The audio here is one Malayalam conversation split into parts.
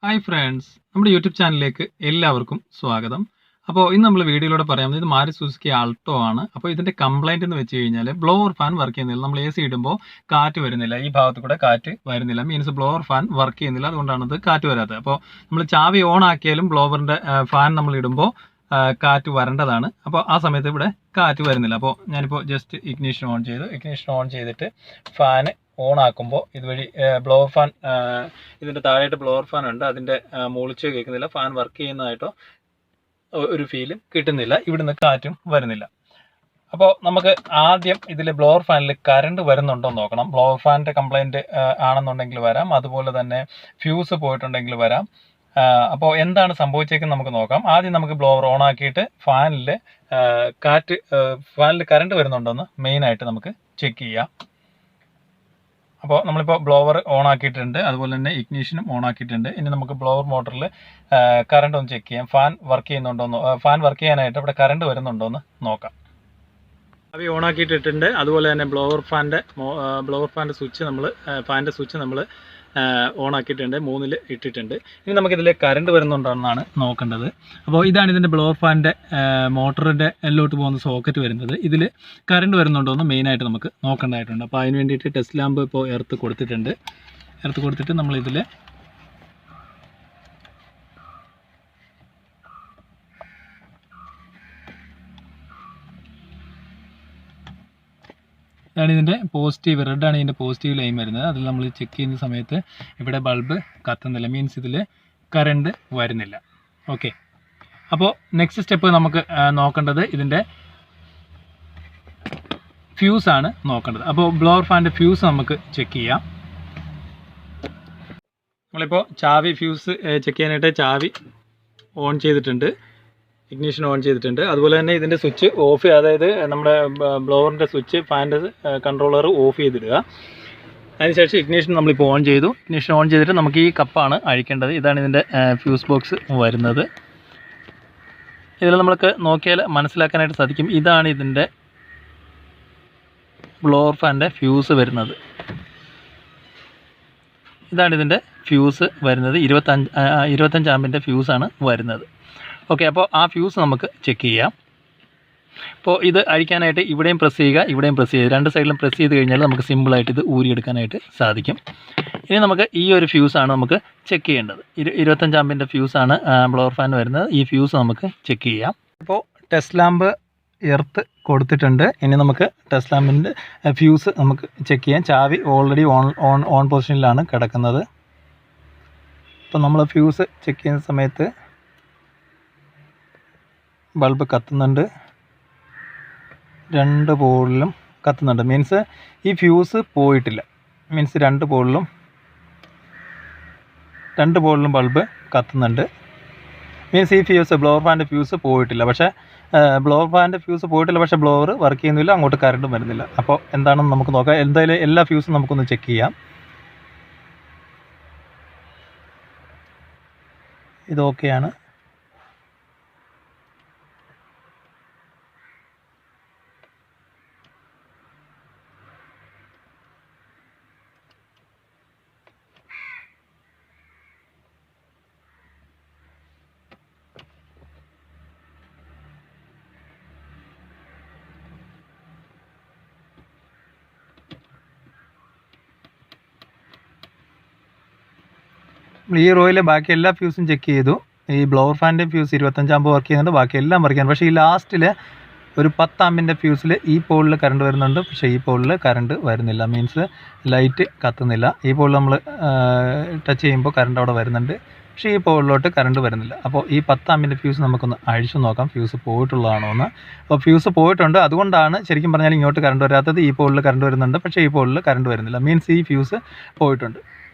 ഹായ് ഫ്രണ്ട്സ്, നമ്മുടെ യൂട്യൂബ് ചാനലിലേക്ക് എല്ലാവർക്കും സ്വാഗതം. അപ്പോൾ ഇന്ന് നമ്മൾ വീഡിയോയിലൂടെ പറയാം, ഇത് മാരുതി സുസുക്കി ആൾട്ടോ ആണ്. അപ്പോൾ ഇതിന്റെ കംപ്ലൈന്റ് എന്ന് വെച്ച് കഴിഞ്ഞാൽ ബ്ലോവർ ഫാൻ വർക്ക് ചെയ്യുന്നില്ല. നമ്മൾ AC ഇടുമ്പോൾ കാറ്റ് വരുന്നില്ല, ഈ ഭാഗത്ത് കൂടെ കാറ്റ് വരുന്നില്ല, മീൻസ് ബ്ലോവർ ഫാൻ വർക്ക് ചെയ്യുന്നില്ല, അതുകൊണ്ടാണ് ഇത് കാറ്റ് വരാത്തത്. അപ്പോൾ നമ്മൾ ചാവി ഓൺ ആക്കിയാലും ബ്ലോവറിന്റെ ഫാൻ നമ്മൾ ഇടുമ്പോൾ കാറ്റ് വരേണ്ടതാണ്. അപ്പോൾ ആ സമയത്ത് ഇവിടെ കാറ്റ് വരുന്നില്ല. അപ്പോൾ ഞാനിപ്പോൾ ജസ്റ്റ് ഇഗ്നിഷൻ ഓൺ ചെയ്തിട്ട് ഫാന് ഓൺ ആക്കുമ്പോൾ ഇതുവഴി ബ്ലോവർ ഫാൻ, ഇതിൻ്റെ താഴെയായിട്ട് ബ്ലോവർ ഫാൻ ഉണ്ട്, അതിൻ്റെ മുകളിച്ച് കേൾക്കുന്നില്ല, ഫാൻ വർക്ക് ചെയ്യുന്നതായിട്ടോ ഒരു ഫീലും കിട്ടുന്നില്ല, ഇവിടുന്ന് കാറ്റും വരുന്നില്ല. അപ്പോൾ നമുക്ക് ആദ്യം ഇതിൽ ബ്ലോവർ ഫാനിൽ കറണ്ട് വരുന്നുണ്ടോ എന്ന് നോക്കണം. ബ്ലോവർ ഫാനിൻ്റെ കംപ്ലൈൻറ്റ് ആണെന്നുണ്ടെങ്കിൽ വരാം, അതുപോലെ തന്നെ ഫ്യൂസ് പോയിട്ടുണ്ടെങ്കിൽ വരാം. അപ്പോൾ എന്താണ് സംഭവിച്ചേക്കുന്നത് നമുക്ക് നോക്കാം. ആദ്യം നമുക്ക് ബ്ലോവർ ഓൺ ആക്കിയിട്ട് ഫാനിൽ കറണ്ട് വരുന്നുണ്ടോ എന്ന് മെയിനായിട്ട് നമുക്ക് ചെക്ക് ചെയ്യാം. അപ്പോൾ നമ്മളിപ്പോൾ ബ്ലോവർ ഓൺ ആക്കിയിട്ടുണ്ട്, അതുപോലെ തന്നെ ഇഗ്നീഷനും ഓൺ ആക്കിയിട്ടുണ്ട്. ഇനി നമുക്ക് ബ്ലോവർ മോട്ടറിൽ കറണ്ട് ഒന്ന് ചെക്ക് ചെയ്യാം. ഫാൻ വർക്ക് ചെയ്യുന്നുണ്ടോയെന്ന്, ഫാൻ വർക്ക് ചെയ്യാനായിട്ട് ഇവിടെ കറണ്ട് വരുന്നുണ്ടോ എന്ന് നോക്കാം. അവ ഓൺ ആക്കിയിട്ടിട്ടുണ്ട്. അതുപോലെ തന്നെ ബ്ലോവർ ഫാൻ്റെ സ്വിച്ച് നമ്മൾ ഓൺ ആക്കിയിട്ടുണ്ട്, 3-ൽ ഇട്ടിട്ടുണ്ട്. ഇനി നമുക്കിതിൽ കറണ്ട് വരുന്നുണ്ടോയെന്നാണ് നോക്കേണ്ടത്. അപ്പോൾ ഇതാണ് ഇതിൻ്റെ ബ്ലോവർ ഫാനിൻ്റെ മോട്ടറിൻ്റെ എല്ലോട്ട് പോകുന്ന സോക്കറ്റ് വരുന്നത്. ഇതിൽ കറണ്ട് വരുന്നുണ്ടോ എന്ന് മെയിനായിട്ട് നമുക്ക് നോക്കേണ്ടതായിട്ടുണ്ട്. അപ്പോൾ അതിന് വേണ്ടിയിട്ട് ടെസ്റ്റ് ലാമ്പ് ഇപ്പോൾ എർത്ത് കൊടുത്തിട്ട് നമ്മളിതിൽ ഇതാണ് ഇതിൻ്റെ പോസിറ്റീവ്, റെഡാണ് ഇതിൻ്റെ പോസിറ്റീവ് ലൈൻ വരുന്നത്. അതിൽ നമ്മൾ ചെക്ക് ചെയ്യുന്ന സമയത്ത് ഇവിടെ ബൾബ് കത്തുന്നില്ല, മീൻസ് ഇതിൽ കറണ്ട് വരുന്നില്ല. ഓക്കെ, അപ്പോൾ നെക്സ്റ്റ് സ്റ്റെപ്പ് നമുക്ക് നോക്കേണ്ടത് ഇതിൻ്റെ ഫ്യൂസാണ് നോക്കേണ്ടത്. അപ്പോൾ ബ്ലോവർ ഫാനിൻ്റെ ഫ്യൂസ് നമുക്ക് ചെക്ക് ചെയ്യാം. നമ്മളിപ്പോൾ ഫ്യൂസ് ചെക്ക് ചെയ്യാനായിട്ട് ചാവി ഓൺ ചെയ്തിട്ടുണ്ട്, ഇഗ്നിഷൻ ഓൺ ചെയ്തിട്ടുണ്ട്. അതുപോലെ തന്നെ ഇതിൻ്റെ സ്വിച്ച് ഓഫ്, അതായത് നമ്മുടെ ബ്ലോവറിൻ്റെ സ്വിച്ച്, ഫാൻ്റെ കൺട്രോളർ ഓഫ് ചെയ്തിടുക. അതിനുശേഷം ഇഗ്നിഷൻ നമ്മളിപ്പോൾ ഓൺ ചെയ്തു. ഇഗ്നിഷൻ ഓൺ ചെയ്തിട്ട് നമുക്ക് ഈ കപ്പാണ് അഴിക്കേണ്ടത്. ഇതാണ് ഇതിൻ്റെ ഫ്യൂസ് ബോക്സ് വരുന്നത്. ഇതിൽ നമ്മൾക്ക് നോക്കിയാൽ മനസ്സിലാക്കാനായിട്ട് സാധിക്കും, ഇതാണ് ഇതിൻ്റെ ബ്ലോവർ ഫാൻ്റെ ഫ്യൂസ് വരുന്നത്. ഇതാണ് ഇതിൻ്റെ ഫ്യൂസ് വരുന്നത്. 25 ആമ്പിൻ്റെ ഫ്യൂസാണ് വരുന്നത്. ഓക്കെ, അപ്പോൾ ആ ഫ്യൂസ് നമുക്ക് ചെക്ക് ചെയ്യാം. അപ്പോൾ ഇത് അഴിക്കാനായിട്ട് ഇവിടെയും പ്രസ് ചെയ്യുക, രണ്ട് സൈഡിലും പ്രസ് ചെയ്ത് കഴിഞ്ഞാൽ നമുക്ക് സിമ്പിളായിട്ട് ഇത് ഊരിയെടുക്കാനായിട്ട് സാധിക്കും. ഇനി നമുക്ക് ഈ ഒരു ഫ്യൂസാണ് നമുക്ക് ചെക്ക് ചെയ്യേണ്ടത്. 25 ആമ്പിൻ്റെ ഫ്യൂസാണ് ബ്ലോവർ ഫാൻ വരുന്നത്. ഈ ഫ്യൂസ് നമുക്ക് ചെക്ക് ചെയ്യാം. അപ്പോൾ ടെസ്റ്റ് ലാമ്പ് എർത്ത് കൊടുത്തിട്ടുണ്ട്. ഇനി നമുക്ക് ടെസ്റ്റ് ലാമ്പിൻ്റെ ഫ്യൂസ് നമുക്ക് ചെക്ക് ചെയ്യാം. ചാവി ഓൾറെഡി ഓൺ പൊസിഷനിലാണ് കിടക്കുന്നത്. അപ്പോൾ നമ്മൾ ഫ്യൂസ് ചെക്ക് ചെയ്യുന്ന സമയത്ത് ബൾബ് കത്തുന്നുണ്ട്, 2 പോളിലും കത്തുന്നുണ്ട്. മീൻസ് ഈ ഫ്യൂസ് പോയിട്ടില്ല, മീൻസ് 2 പോളിലും ബൾബ് കത്തുന്നുണ്ട്. മീൻസ് ഈ ഫ്യൂസ്, ബ്ലോവർ ഫാൻ്റെ ഫ്യൂസ് പോയിട്ടില്ല. പക്ഷേ ബ്ലോവർ വർക്ക് ചെയ്യുന്നില്ല, അങ്ങോട്ട് കറണ്ടും വരുന്നില്ല. അപ്പോൾ എന്താണെന്ന് നമുക്ക് നോക്കാം. എന്തായാലും എല്ലാ ഫ്യൂസും നമുക്കൊന്ന് ചെക്ക് ചെയ്യാം. ഇത് ഓക്കെയാണ്. ഈ റോയിലെ ബാക്കി എല്ലാ ഫ്യൂസും ചെക്ക് ചെയ്തു. ഈ ബ്ലോവർ ഫാൻ്റെ ഫ്യൂസ് 25 ആമ്പ് വർക്ക് ചെയ്യുന്നുണ്ട്, ബാക്കി എല്ലാം വർക്ക് ചെയ്യുന്നുണ്ട്. പക്ഷേ ഈ ലാസ്റ്റിൽ ഒരു 10 ആമ്പിൻ്റെ ഫ്യൂസിൽ ഈ പോളിൽ കറണ്ട് വരുന്നുണ്ട്, പക്ഷേ ഈ പോളിൽ കറണ്ട് വരുന്നില്ല, മീൻസ് ലൈറ്റ് കത്തുന്നില്ല. ഈ പോളിൽ നമ്മൾ ടച്ച് ചെയ്യുമ്പോൾ കറണ്ട് അവിടെ വരുന്നുണ്ട്, പക്ഷേ ഈ പോളിലോട്ട് കറണ്ട് വരുന്നില്ല. അപ്പോൾ ഈ 10 ആമ്പിൻ്റെ ഫ്യൂസ് നമുക്കൊന്ന് അഴിച്ചു നോക്കാം, ഫ്യൂസ് പോയിട്ടുള്ളതാണോ എന്ന്. അപ്പോൾ ഫ്യൂസ് പോയിട്ടുണ്ട്, അതുകൊണ്ടാണ് ശരിക്കും പറഞ്ഞാൽ ഇങ്ങോട്ട് കറണ്ട് വരാത്തത്. ഈ പോളിൽ കറണ്ട് വരുന്നുണ്ട്, പക്ഷേ ഈ പോളിൽ കറണ്ട് വരുന്നില്ല, മീൻസ് ഈ ഫ്യൂസ് പോയിട്ടുണ്ട്.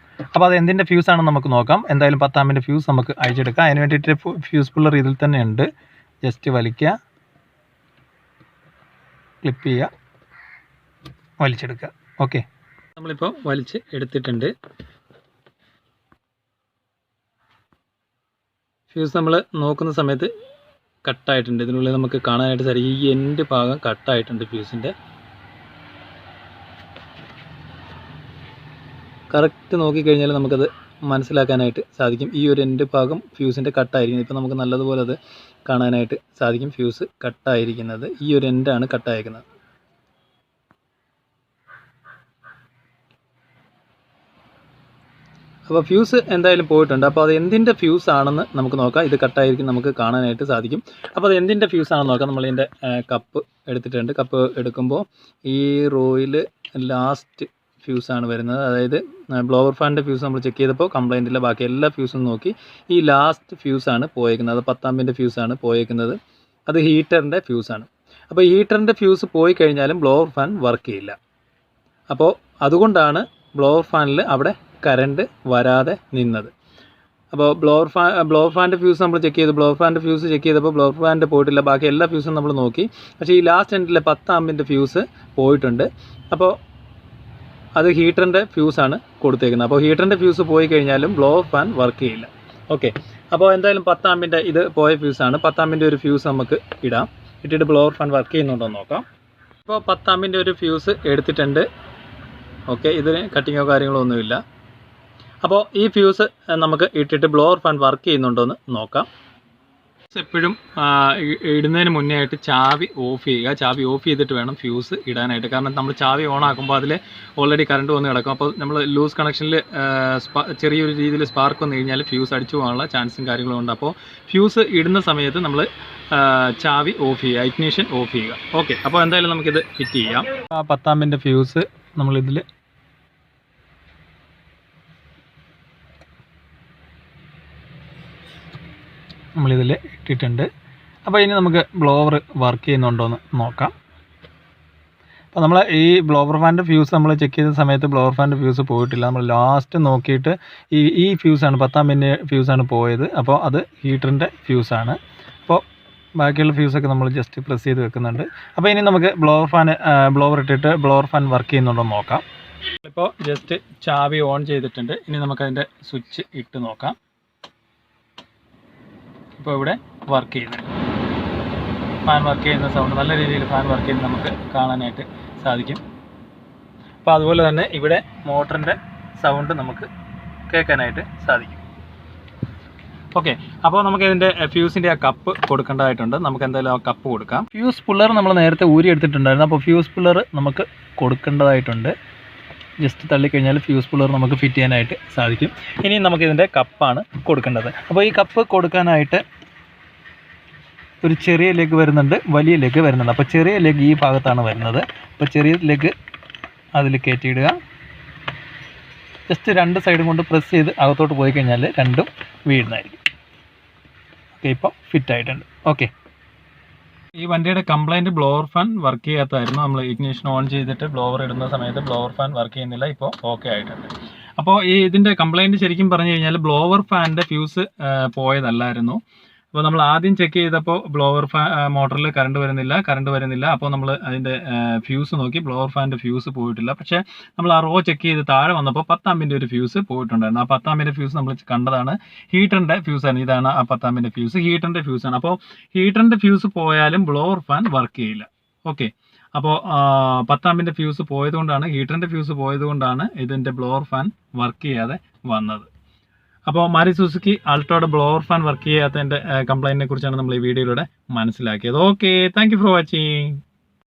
അപ്പോൾ അത് എന്തിൻ്റെ ഫ്യൂസാണെന്ന് നമുക്ക് നോക്കാം. എന്തായാലും 10 ആമ്പിൻ്റെ ഫ്യൂസ് നമുക്ക് അഴിച്ചെടുക്കാം. അതിന് വേണ്ടിയിട്ട് ഫ്യൂസ് പുള്ളർ ഇതിൽ തന്നെ ഉണ്ട്. ജസ്റ്റ് വലിക്കുക, ക്ലിപ്പ് ചെയ്യുക, വലിച്ചെടുക്കുക. ഓക്കെ, നമ്മളിപ്പോൾ വലിച്ച് എടുത്തിട്ടുണ്ട്. ഫ്യൂസ് നമ്മൾ നോക്കുന്ന സമയത്ത് കട്ടായിട്ടുണ്ട്. ഇതിനുള്ളിൽ നമുക്ക് കാണാനായിട്ട് സാധിക്കും, ഈ എൻഡ് ഭാഗം കട്ടായിട്ടുണ്ട് ഫ്യൂസിൻ്റെ. കറക്റ്റ് നോക്കിക്കഴിഞ്ഞാൽ നമുക്കത് മനസ്സിലാക്കാനായിട്ട് സാധിക്കും. ഈ ഒരു എൻഡ് ഭാഗം ഫ്യൂസിൻ്റെ കട്ടായിരിക്കുന്നത്. ഇപ്പോൾ നമുക്ക് നല്ലതുപോലെ അത് കാണാനായിട്ട് സാധിക്കും. ഫ്യൂസ് കട്ടായിരിക്കുന്നത് ഈ ഒരു എൻഡാണ് കട്ടായിരിക്കുന്നത്. അപ്പോൾ ഫ്യൂസ് എന്തായാലും പോയിട്ടുണ്ട്. അപ്പോൾ അത് എന്തിൻ്റെ ഫ്യൂസ് ആണെന്ന് നമുക്ക് നോക്കാം. ഇത് കട്ടായിരിക്കും നമുക്ക് കാണാനായിട്ട് സാധിക്കും. അപ്പോൾ അത് എന്തിൻ്റെ ഫ്യൂസ് ആണെന്ന് നോക്കാം. നമ്മളിതിൻ്റെ കപ്പ് എടുത്തിട്ടുണ്ട്. കപ്പ് എടുക്കുമ്പോൾ ഈ റോയിൽ ലാസ്റ്റ് ഫ്യൂസാണ് വരുന്നത്. അതായത് ബ്ലോവർ ഫാനിൻ്റെ ഫ്യൂസ് നമ്മൾ ചെക്ക് ചെയ്തപ്പോൾ കംപ്ലൈൻ്റ് ഇല്ല. ബാക്കി എല്ലാ ഫ്യൂസും നോക്കി ഈ ലാസ്റ്റ് ഫ്യൂസാണ് പോയേക്കുന്നത്. അത് 10 ആമ്പിൻ്റെ ഫ്യൂസാണ് പോയേക്കുന്നത്. അത് ഹീറ്ററിൻ്റെ ഫ്യൂസാണ്. അപ്പോൾ ഹീറ്ററിൻ്റെ ഫ്യൂസ് പോയി കഴിഞ്ഞാലും ബ്ലോവർ ഫാൻ വർക്ക് ചെയ്യില്ല. അപ്പോൾ അതുകൊണ്ടാണ് ബ്ലോവർ ഫാനിൽ അവിടെ കറണ്ട് വരാതെ നിന്നത്. അപ്പോൾ ബ്ലോവർ ഫാനിൻ്റെ ഫ്യൂസ് നമ്മൾ ചെക്ക് ചെയ്തു. ബ്ലോവർ ഫാനിൻ്റെ ഫ്യൂസ് ചെക്ക് ചെയ്തപ്പോൾ ബ്ലോവർ ഫാനിൻ്റെ പോയിട്ടില്ല. ബാക്കി എല്ലാ ഫ്യൂസും നമ്മൾ നോക്കി. പക്ഷേ ഈ ലാസ്റ്റ് എൻഡിലെ 10 ആമ്പിൻ്റെ ഫ്യൂസ് പോയിട്ടുണ്ട്. അപ്പോൾ അത് ഹീറ്ററിൻ്റെ ഫ്യൂസാണ് കൊടുത്തേക്കുന്നത്. അപ്പോൾ ഹീറ്ററിൻ്റെ ഫ്യൂസ് പോയി കഴിഞ്ഞാലും ബ്ലോവർ ഫാൻ വർക്ക് ചെയ്യില്ല. ഓക്കെ, അപ്പോൾ എന്തായാലും 10 ആമ്പിൻ്റെ ഇത് പോയ ഫ്യൂസാണ്. 10 ആമ്പിൻ്റെ ഒരു ഫ്യൂസ് നമുക്ക് ഇടാം. ഇട്ടിട്ട് ബ്ലോവർ ഫാൻ വർക്ക് ചെയ്യുന്നുണ്ടോ എന്ന് നോക്കാം. അപ്പോൾ 10 ആമ്പിൻ്റെ ഒരു ഫ്യൂസ് എടുത്തിട്ടുണ്ട്. ഓക്കെ, ഇതിന് കട്ടിങ്ങോ കാര്യങ്ങളോ ഒന്നുമില്ല. അപ്പോൾ ഈ ഫ്യൂസ് നമുക്ക് ഇട്ടിട്ട് ബ്ലോവർ ഫാൻ വർക്ക് ചെയ്യുന്നുണ്ടോ എന്ന് നോക്കാം. എപ്പോഴും ഇടുന്നതിന് മുന്നേ ആയിട്ട് ചാവി ഓഫ് ചെയ്യുക. ചാവി ഓഫ് ചെയ്തിട്ട് വേണം ഫ്യൂസ് ഇടാനായിട്ട്. കാരണം നമ്മൾ ചാവി ഓൺ ആക്കുമ്പോൾ അതിൽ ഓൾറെഡി കറണ്ട് വന്ന് കിടക്കും. അപ്പോൾ നമ്മൾ ലൂസ് കണക്ഷനിൽ ചെറിയൊരു രീതിയിൽ സ്പാർക്ക് വന്നു കഴിഞ്ഞാൽ ഫ്യൂസ് അടിച്ചു പോകാനുള്ള ചാൻസും കാര്യങ്ങളും ഉണ്ട്. അപ്പോൾ ഫ്യൂസ് ഇടുന്ന സമയത്ത് നമ്മൾ ചാവി ഓഫ് ചെയ്യുക, ഇഗ്നിഷൻ ഓഫ് ചെയ്യുക. ഓക്കെ, അപ്പോൾ എന്തായാലും നമുക്കിത് ഫിറ്റ് ചെയ്യാം. 10 ആമ്പിൻ്റെ ഫ്യൂസ് നമ്മളിതിൽ ഇട്ടിട്ടുണ്ട്. അപ്പോൾ ഇനി നമുക്ക് ബ്ലോവർ വർക്ക് ചെയ്യുന്നുണ്ടോ എന്ന് നോക്കാം. അപ്പോൾ നമ്മൾ ഈ ബ്ലോവർ ഫാനിൻ്റെ ഫ്യൂസ് നമ്മൾ ചെക്ക് ചെയ്ത സമയത്ത് ബ്ലോവർ ഫാനിൻ്റെ ഫ്യൂസ് പോയിട്ടില്ല. നമ്മൾ ലാസ്റ്റ് നോക്കിയിട്ട് ഈ ഫ്യൂസാണ് 10 ആമ്പിൻ്റെ ഫ്യൂസാണ് പോയത്. അപ്പോൾ അത് ഹീറ്ററിൻ്റെ ഫ്യൂസാണ്. അപ്പോൾ ബാക്കിയുള്ള ഫ്യൂസൊക്കെ നമ്മൾ ജസ്റ്റ് പ്രസ് ചെയ്ത് വെക്കുന്നുണ്ട്. അപ്പോൾ ഇനി നമുക്ക് ബ്ലോവർ ഇട്ടിട്ട് ബ്ലോവർ ഫാൻ വർക്ക് ചെയ്യുന്നുണ്ടോ എന്ന് നോക്കാം. ഇപ്പോൾ ജസ്റ്റ് ചാവി ഓൺ ചെയ്തിട്ടുണ്ട്. ഇനി നമുക്കതിൻ്റെ സ്വിച്ച് ഇട്ട് നോക്കാം. ഇപ്പോൾ ഇവിടെ വർക്ക് ചെയ്യുന്നുണ്ട്. ഫാൻ വർക്ക് ചെയ്യുന്ന സൗണ്ട്, നല്ല രീതിയിൽ ഫാൻ വർക്ക് ചെയ്യുന്നത് നമുക്ക് കാണാനായിട്ട് സാധിക്കും. അപ്പോൾ അതുപോലെ തന്നെ ഇവിടെ മോട്ടറിൻ്റെ സൗണ്ട് നമുക്ക് കേൾക്കാനായിട്ട് സാധിക്കും. ഓക്കെ, അപ്പോൾ നമുക്ക് ഇതിൻ്റെ ഫ്യൂസിൻ്റെ ആ കപ്പ് കൊടുക്കേണ്ടതായിട്ടുണ്ട്. നമുക്ക് എന്തായാലും ആ കപ്പ് കൊടുക്കാം. ഫ്യൂസ് പുള്ളർ നമ്മൾ നേരത്തെ ഊരി എടുത്തിട്ടുണ്ടായിരുന്നു. അപ്പോൾ ഫ്യൂസ് പുള്ളർ നമുക്ക് കൊടുക്കേണ്ടതായിട്ടുണ്ട്. ജസ്റ്റ് തള്ളിക്കഴിഞ്ഞാൽ ഫ്യൂസ് പുള്ളർ നമുക്ക് ഫിറ്റ് ചെയ്യാനായിട്ട് സാധിക്കും. ഇനി നമുക്കിതിൻ്റെ കപ്പാണ് കൊടുക്കേണ്ടത്. അപ്പോൾ ഈ കപ്പ് കൊടുക്കാനായിട്ട് ഒരു ചെറിയ ലെഗ് വരുന്നുണ്ട്, വലിയ ലെഗ് വരുന്നുണ്ട്. അപ്പോൾ ചെറിയ ലെഗ് ഈ ഭാഗത്താണ് വരുന്നത്. അപ്പോൾ ചെറിയ ലെഗ് അതിൽ കയറ്റിയിടുക. ജസ്റ്റ് 2 സൈഡും കൊണ്ട് പ്രസ് ചെയ്ത് അകത്തോട്ട് പോയി കഴിഞ്ഞാൽ രണ്ടും വീഴുന്നതായിരിക്കും. ഓക്കെ, ഇപ്പോൾ ഫിറ്റ് ആയിട്ടുണ്ട്. ഓക്കെ, ഈ വണ്ടിയുടെ കംപ്ലൈൻറ്റ് ബ്ലോവർ ഫാൻ വർക്ക് ചെയ്യാത്തതായിരുന്നു. നമ്മൾ ഇഗ്നിഷൻ ഓൺ ചെയ്തിട്ട് ബ്ലോവർ ഇടുന്ന സമയത്ത് ബ്ലോവർ ഫാൻ വർക്ക് ചെയ്യുന്നില്ല. ഇപ്പോൾ ഓക്കെ ആയിട്ടുണ്ട്. അപ്പോൾ ഇതിൻ്റെ കംപ്ലൈൻറ്റ് ശരിക്കും പറഞ്ഞു കഴിഞ്ഞാൽ ബ്ലോവർ ഫാനിൻ്റെ ഫ്യൂസ് പോയതല്ലായിരുന്നു. അപ്പോൾ നമ്മൾ ആദ്യം ചെക്ക് ചെയ്തപ്പോൾ ബ്ലോവർ മോട്ടറിൽ കറണ്ട് വരുന്നില്ല. അപ്പോൾ നമ്മൾ അതിൻ്റെ ഫ്യൂസ് നോക്കി, ബ്ലോവർ ഫാനിൻ്റെ ഫ്യൂസ് പോയിട്ടില്ല. പക്ഷേ നമ്മൾ ആ റോ ചെക്ക് ചെയ്ത് താഴെ വന്നപ്പോൾ 10 ആമ്പിൻ്റെ ഒരു ഫ്യൂസ് പോയിട്ടുണ്ടായിരുന്നു. ആ 10 ആമ്പിൻ്റെ ഫ്യൂസ് നമ്മൾ കണ്ടതാണ് ഹീറ്ററിൻ്റെ ഫ്യൂസാണ്. ഇതാണ് ആ 10 ആമ്പിൻ്റെ ഫ്യൂസ്, ഹീറ്ററിൻ്റെ ഫ്യൂസാണ്. അപ്പോൾ ഹീറ്ററിൻ്റെ ഫ്യൂസ് പോയാലും ബ്ലോവർ ഫാൻ വർക്ക് ചെയ്യില്ല. ഓക്കെ, അപ്പോൾ 10 ആമ്പിൻ്റെ ഫ്യൂസ് പോയതുകൊണ്ടാണ്, ഹീറ്ററിൻ്റെ ഫ്യൂസ് പോയതുകൊണ്ടാണ് ഇതിൻ്റെ ബ്ലോവർ ഫാൻ വർക്ക് ചെയ്യാതെ വന്നത്. അപ്പോൾ മാരുതി സുസുക്കി ആൾട്ടോയുടെ ബ്ലോവർ ഫാൻ വർക്ക് ചെയ്യാത്തതിൻ്റെ കംപ്ലൈൻറ്റിനെ കുറിച്ചാണ് നമ്മൾ ഈ വീഡിയോയിലൂടെ മനസ്സിലാക്കിയത്. Okay, thank you for watching.